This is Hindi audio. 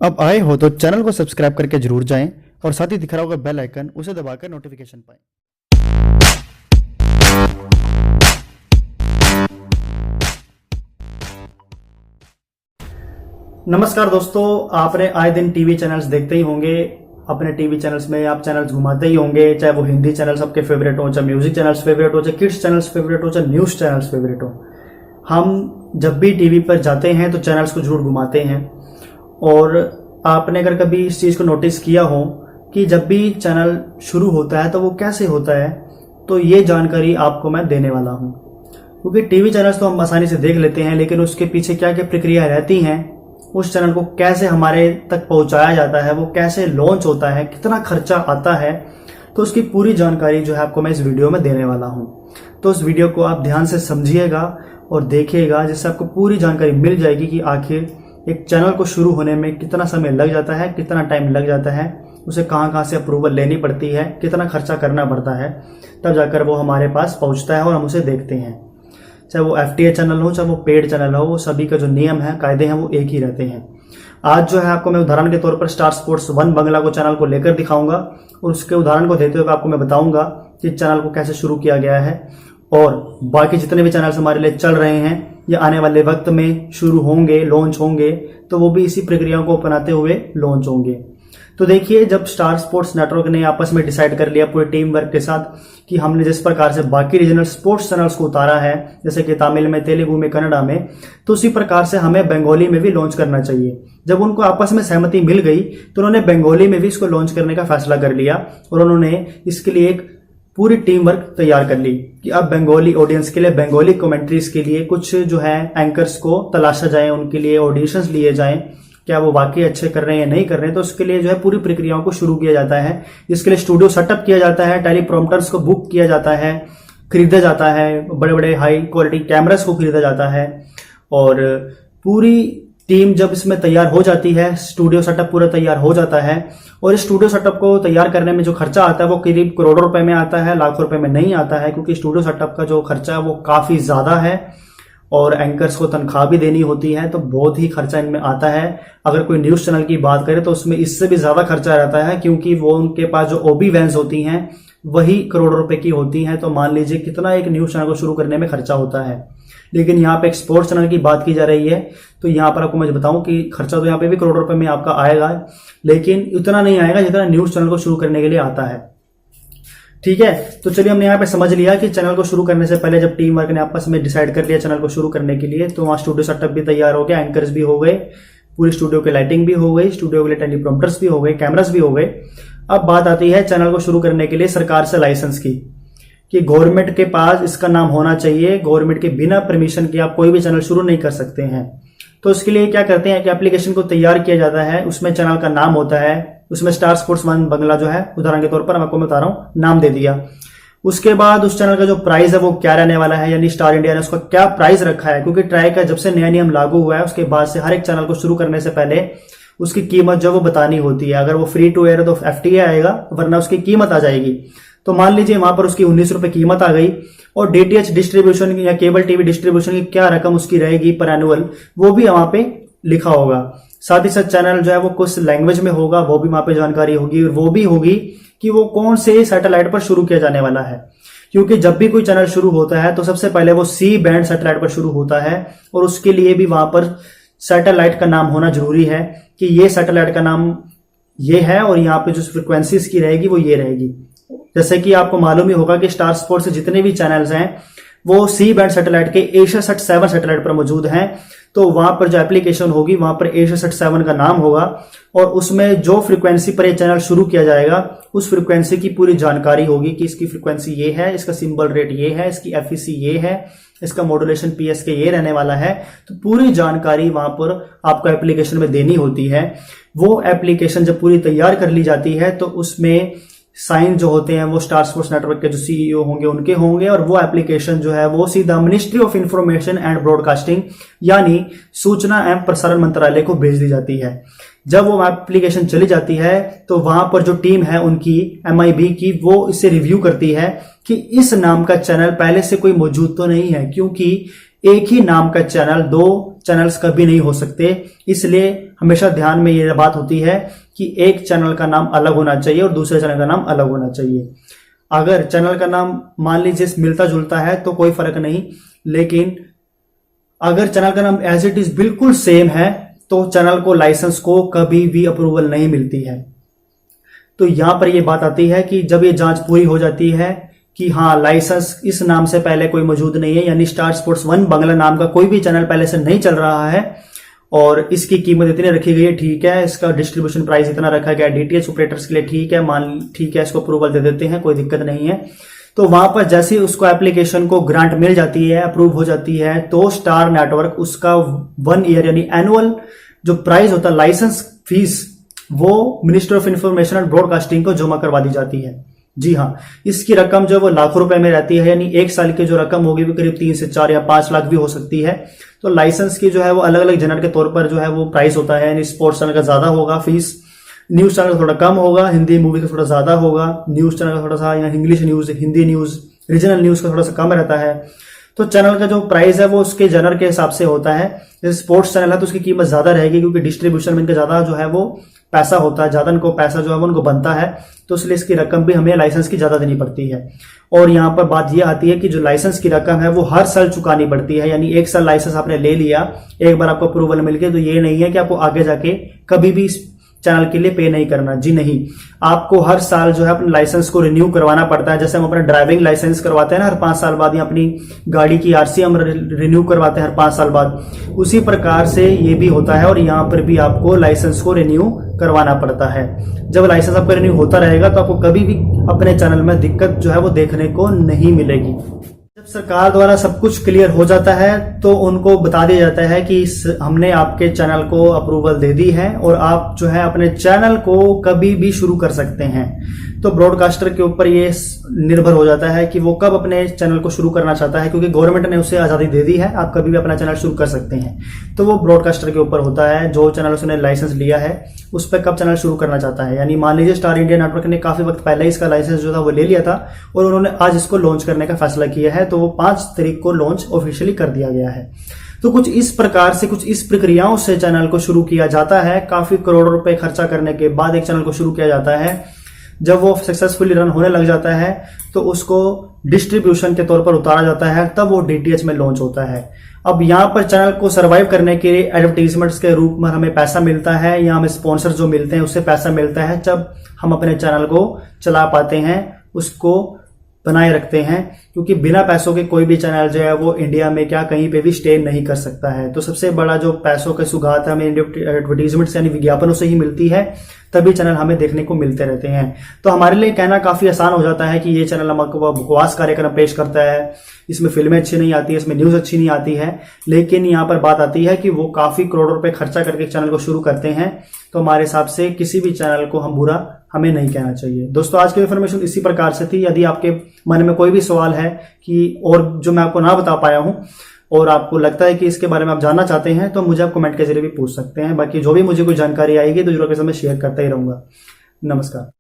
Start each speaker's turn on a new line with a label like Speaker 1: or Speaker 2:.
Speaker 1: अब आए हो तो चैनल को सब्सक्राइब करके जरूर जाएं और साथ ही दिख रहा होगा बेल आइकन, उसे दबाकर नोटिफिकेशन पाएं। नमस्कार दोस्तों, आपने आए दिन टीवी चैनल्स देखते ही होंगे। अपने टीवी चैनल्स में आप चैनल्स घुमाते ही होंगे, चाहे वो हिंदी चैनल्स आपके फेवरेट हो, चाहे म्यूजिक चैनल्स फेवरेट हो, चाहे किड्स चैनल्स फेवरेट हो, चाहे न्यूज चैनल्स फेवरेट हो। हम जब भी टीवी पर जाते हैं तो चैनल्स को जरूर घुमाते हैं। और आपने अगर कभी इस चीज को नोटिस किया हो कि जब भी चैनल शुरू होता है तो वो कैसे होता है, तो ये जानकारी आपको मैं देने वाला हूं। क्योंकि टीवी चैनल्स तो हम आसानी से देख लेते हैं, लेकिन उसके पीछे क्या क्या प्रक्रिया रहती हैं, उस चैनल को कैसे हमारे तक पहुंचाया जाता है, वो कैसे लॉन्च होता है, कितना खर्चा आता है, तो उसकी पूरी जानकारी जो है आपको मैं इस वीडियो में देने वाला हूं। तो इस वीडियो को आप ध्यान से समझिएगा और देखिएगा, जिससे आपको पूरी जानकारी मिल जाएगी कि आखिर एक चैनल को शुरू होने में कितना समय लग जाता है, कितना टाइम लग जाता है, उसे कहाँ से अप्रूवल लेनी पड़ती है, कितना खर्चा करना पड़ता है, तब जाकर वो हमारे पास पहुंचता है और हम उसे देखते हैं। चाहे वो FTA चैनल हो, चाहे वो पेड चैनल हो, वो सभी का जो नियम है, कायदे हैं, वो एक ही रहते हैं। आज जो है आपको मैं उदाहरण के तौर पर स्टार स्पोर्ट्स 1 बंगला को चैनल को लेकर दिखाऊंगा और उसके उदाहरण को देते हुए आपको मैं बताऊंगा कि चैनल को कैसे शुरू किया गया है और बाकी जितने भी चैनल्स हमारे लिए चल रहे हैं या आने वाले वक्त में शुरू होंगे, लॉन्च होंगे, तो वो भी इसी प्रक्रियाओं को अपनाते हुए लॉन्च होंगे। तो देखिए, जब स्टार स्पोर्ट्स नेटवर्क ने आपस में डिसाइड कर लिया पूरे टीम वर्क के साथ कि हमने जिस प्रकार से बाकी रीजनल स्पोर्ट्स चैनल्स को उतारा है, जैसे कि तमिल में, तेलुगु में, कन्नड़ा में, तो उसी प्रकार से हमें बंगाली में भी लॉन्च करना चाहिए। जब उनको आपस में सहमति मिल गई तो उन्होंने बंगाली में भी इसको लॉन्च करने का फैसला कर लिया और उन्होंने इसके लिए एक पूरी टीम वर्क तैयार कर ली कि अब बंगाली ऑडियंस के लिए, बंगाली कमेंट्रीज के लिए कुछ जो है एंकर्स को तलाशा जाए, उनके लिए ऑडिशंस लिए जाएं, क्या वो वाकई अच्छे कर रहे हैं या नहीं कर रहे हैं। तो उसके लिए जो है पूरी प्रक्रियाओं को शुरू किया जाता है। इसके लिए स्टूडियो सेटअप किया जाता है, टेलीप्रॉम्प्टर्स को बुक किया जाता है, खरीदा जाता है, बड़े बड़े हाई क्वालिटी कैमरास को खरीदा जाता है। और पूरी टीम जब इसमें तैयार हो जाती है, स्टूडियो सेटअप पूरा तैयार हो जाता है, और इस स्टूडियो सेटअप को तैयार करने में जो खर्चा आता है वो करीब करोड़ों रुपए में आता है, लाखों रुपए में नहीं आता है। क्योंकि स्टूडियो सेटअप का जो खर्चा है वो काफी ज्यादा है और एंकर्स को तनख्वाह भी देनी होती है, तो बहुत ही खर्चा इनमें आता है। अगर कोई न्यूज चैनल की बात करें तो उसमें इससे भी ज्यादा खर्चा रहता है, क्योंकि वो उनके पास जो ओबी वैन्स होती हैं वही करोड़ों रुपए की होती हैं। तो मान लीजिए कितना एक न्यूज चैनल को शुरू करने में खर्चा होता है। लेकिन यहाँ पे एक स्पोर्ट्स चैनल की बात की जा रही है, तो यहाँ पर आपको मैं बताऊं कि खर्चा तो यहाँ पे भी करोड़ों रुपए में आपका आएगा, लेकिन उतना नहीं आएगा जितना न्यूज चैनल को शुरू करने के लिए आता है। ठीक है, तो चलिए हमने यहाँ पे समझ लिया कि चैनल को शुरू करने से पहले जब टीम वर्क ने आपस में डिसाइड कर लिया चैनल को शुरू करने के लिए, तो वहां स्टूडियो सेटअप भी तैयार हो गया, एंकर्स भी हो गए, पूरी स्टूडियो की लाइटिंग भी हो गई, स्टूडियो के लिए टेलीप्रॉम्प्टर्स भी हो गए, कैमरास भी हो गए। अब बात आती है चैनल को शुरू करने के लिए सरकार से लाइसेंस की, कि गवर्नमेंट के पास इसका नाम होना चाहिए। गवर्नमेंट के बिना परमिशन के आप कोई भी चैनल शुरू नहीं कर सकते हैं। तो इसके लिए क्या करते हैं कि एप्लीकेशन को तैयार किया जाता है, उसमें चैनल का नाम होता है, उसमें स्टार स्पोर्ट्स 1 बंगला जो है उदाहरण के तौर पर मैं आपको बता रहा हूं, नाम दे दिया। उसके बाद उस चैनल का जो प्राइस है वो क्या रहने वाला है, यानी स्टार इंडिया ने उसका क्या प्राइस रखा है। क्योंकि ट्राई का जब से नया नियम लागू हुआ है उसके बाद से हर एक चैनल को शुरू करने से पहले उसकी कीमत जो वो बतानी होती है। अगर वो फ्री टू एयर है तो FTA आएगा, वरना उसकी कीमत आ जाएगी। तो मान लीजिए वहां पर उसकी 19 रुपए कीमत आ गई और DTH डिस्ट्रीब्यूशन या केबल टीवी डिस्ट्रीब्यूशन की क्या रकम उसकी रहेगी पर एनुअल, वो भी वहां पे लिखा होगा। साथ ही साथ चैनल जो है वो कुछ लैंग्वेज में होगा, वो भी वहां पे जानकारी होगी। और वो भी होगी कि वो कौन से सैटेलाइट पर शुरू किया जाने वाला है। क्योंकि जब भी कोई चैनल शुरू होता है तो सबसे पहले वो C बैंड सैटेलाइट पर शुरू होता है और उसके लिए भी वहां पर सैटेलाइट का नाम होना जरूरी है कि ये सैटेलाइट का नाम ये है और यहाँ पे जो फ्रिक्वेंसी इसकी रहेगी वो ये रहेगी। जैसे कि आपको मालूम ही होगा कि स्टार स्पोर्ट्स से जितने भी चैनल्स हैं वो C बैंड सैटेलाइट के एशियासैट 7 सैटेलाइट पर मौजूद हैं। तो वहां पर जो एप्लीकेशन होगी वहां पर एशियासैट 7 का नाम होगा और उसमें जो फ्रीक्वेंसी पर ये चैनल शुरू किया जाएगा उस फ्रीक्वेंसी की पूरी जानकारी होगी कि इसकी फ्रीक्वेंसी ये है, इसका सिंबल रेट ये है, इसकी FEC ये है, इसका मॉड्यूलेशन PSK ये रहने वाला है। तो पूरी जानकारी वहां पर आपको एप्लीकेशन में देनी होती है। वो एप्लीकेशन जब पूरी तैयार कर ली जाती है तो उसमें साइन जो होते हैं वो स्टार स्पोर्ट्स नेटवर्क के जो CEO होंगे उनके होंगे और वो एप्लीकेशन जो है वो सीधा ministry of information and broadcasting यानी सूचना एवं प्रसारण मंत्रालय को भेज दी जाती है। जब वो एप्लीकेशन चली जाती है तो वहां पर जो टीम है उनकी MIB की, वो इसे रिव्यू करती है कि इस नाम का चैनल पहले से कोई मौजूद तो नहीं है। क्योंकि एक ही नाम का चैनल 2 चैनल्स कभी नहीं हो सकते। इसलिए हमेशा ध्यान में ये बात होती है कि एक चैनल का नाम अलग होना चाहिए और दूसरे चैनल का नाम अलग होना चाहिए। अगर चैनल का नाम मान लीजिए मिलता जुलता है तो कोई फर्क नहीं, लेकिन अगर चैनल का नाम एज इट इज बिल्कुल सेम है तो चैनल को लाइसेंस को कभी भी अप्रूवल नहीं मिलती है। तो यहां पर यह बात आती है कि जब ये जांच पूरी हो जाती है कि हाँ लाइसेंस इस नाम से पहले कोई मौजूद नहीं है, यानी स्टार स्पोर्ट्स 1 बांग्ला नाम का कोई भी चैनल पहले से नहीं चल रहा है और इसकी कीमत इतनी रखी गई है, ठीक है, इसका डिस्ट्रीब्यूशन प्राइस इतना रखा गया डीटीएच ऑपरेटर्स के लिए, ठीक है, मान ठीक है, इसको अप्रूवल दे देते हैं, कोई दिक्कत नहीं है। तो वहां पर जैसे उसको एप्लीकेशन को ग्रांट मिल जाती है, अप्रूव हो जाती है, तो स्टार नेटवर्क उसका 1 ईयर यानी एनुअल जो प्राइस होता है लाइसेंस फीस, वो minister of information and broadcasting को जमा करवा दी जाती है। जी हाँ, इसकी रकम जो है वो लाखों रुपए में रहती है, यानी 1 साल की जो रकम होगी वो करीब 3 से 4 या 5 लाख भी हो सकती है। तो लाइसेंस की जो है वो अलग अलग जनरल के तौर पर जो है वो प्राइस होता है, यानी स्पोर्ट्स चैनल का ज्यादा होगा फीस, न्यूज चैनल का थोड़ा कम होगा, हिंदी मूवी का थोड़ा ज्यादा होगा, न्यूज चैनल का थोड़ा सा या English news, Hindi news, regional news का थोड़ा सा कम रहता है। तो चैनल का जो प्राइस है वो उसके जनरल के हिसाब से होता है। जैसे स्पोर्ट्स चैनल है तो उसकी कीमत ज्यादा रहेगी क्योंकि डिस्ट्रीब्यूशन में इनका ज्यादा जो है वो पैसा होता है, ज्यादा इनको पैसा जो है वो उनको बनता है, तो इसलिए इसकी रकम भी हमें लाइसेंस की ज्यादा देनी पड़ती है। और यहाँ पर बात यह आती है कि जो लाइसेंस की रकम है वो हर साल चुकानी पड़ती है, यानी 1 साल लाइसेंस आपने ले लिया, एक बार आपको अप्रूवल मिल गया तो ये नहीं है कि आपको आगे जाके कभी भी चैनल के लिए पे नहीं करना। जी नहीं, आपको हर साल जो है अपने लाइसेंस को रिन्यू करवाना पड़ता है। जैसे हम अपना ड्राइविंग लाइसेंस करवाते हैं ना हर 5 साल बाद, या अपनी गाड़ी की आरसी हम रिन्यू करवाते हैं हर 5 साल बाद, उसी प्रकार से ये भी होता है और यहाँ पर भी आपको लाइसेंस को रिन्यू करवाना पड़ता है। जब लाइसेंस आपका रिन्यू होता रहेगा तो आपको कभी भी अपने चैनल में दिक्कत जो है वो देखने को नहीं मिलेगी। जब सरकार द्वारा सब कुछ क्लियर हो जाता है तो उनको बता दिया जाता है कि हमने आपके चैनल को अप्रूवल दे दी है और आप जो है अपने चैनल को कभी भी शुरू कर सकते हैं। तो ब्रॉडकास्टर के ऊपर ये निर्भर हो जाता है कि वो कब अपने चैनल को शुरू करना चाहता है, क्योंकि गवर्नमेंट ने उसे आजादी दे दी है, आप कभी भी अपना चैनल शुरू कर सकते हैं। तो वो ब्रॉडकास्टर के ऊपर होता है, जो चैनल उसने लाइसेंस लिया है उस पर कब चैनल शुरू करना चाहता है। यानी मान लीजिए स्टार इंडिया नेटवर्क ने काफी वक्त पहले इसका लाइसेंस जो था वो ले लिया था और उन्होंने आज इसको लॉन्च करने का फैसला किया है, तो वो 5 तारीख को लॉन्च ऑफिशियली कर दिया गया है। तो कुछ इस प्रकार से, कुछ इस प्रक्रियाओं से चैनल को शुरू किया जाता है। काफी करोड़ों रुपए खर्चा करने के बाद एक चैनल को शुरू किया जाता है। जब वो सक्सेसफुली रन होने लग जाता है तो उसको डिस्ट्रीब्यूशन के तौर पर उतारा जाता है, तब वो डीटीएच में लॉन्च होता है। अब यहाँ पर चैनल को सरवाइव करने के लिए एडवर्टीजमेंट्स के रूप में हमें पैसा मिलता है, या हमें स्पॉन्सर जो मिलते हैं उससे पैसा मिलता है। जब हम अपने चैनल को चला पाते हैं, उसको बनाए रखते हैं, क्योंकि बिना पैसों के कोई भी चैनल जो है वो इंडिया में क्या कहीं पे भी स्टे नहीं कर सकता है। तो सबसे बड़ा जो पैसों का सुगात है हमें एडवर्टीजमेंट यानी विज्ञापनों से ही मिलती है, तभी चैनल हमें देखने को मिलते रहते हैं। तो हमारे लिए कहना काफी आसान हो जाता है कि ये चैनल हमको बकवास कार्यक्रम पेश करता है, इसमें फिल्में अच्छी नहीं आती है, इसमें न्यूज अच्छी नहीं आती है। लेकिन यहाँ पर बात आती है कि वो काफी करोड़ों रुपए खर्चा करके चैनल को शुरू करते हैं, तो हमारे हिसाब से किसी भी चैनल को हम बुरा हमें नहीं कहना चाहिए। दोस्तों, आज की इन्फॉर्मेशन इसी प्रकार से थी। यदि आपके मन में कोई भी सवाल है कि और जो मैं आपको ना बता पाया हूं और आपको लगता है कि इसके बारे में आप जानना चाहते हैं, तो मुझे आप कमेंट के जरिए भी पूछ सकते हैं। बाकी जो भी मुझे कोई जानकारी आएगी तो जरूर के साथ मैं शेयर करता ही रहूंगा। नमस्कार।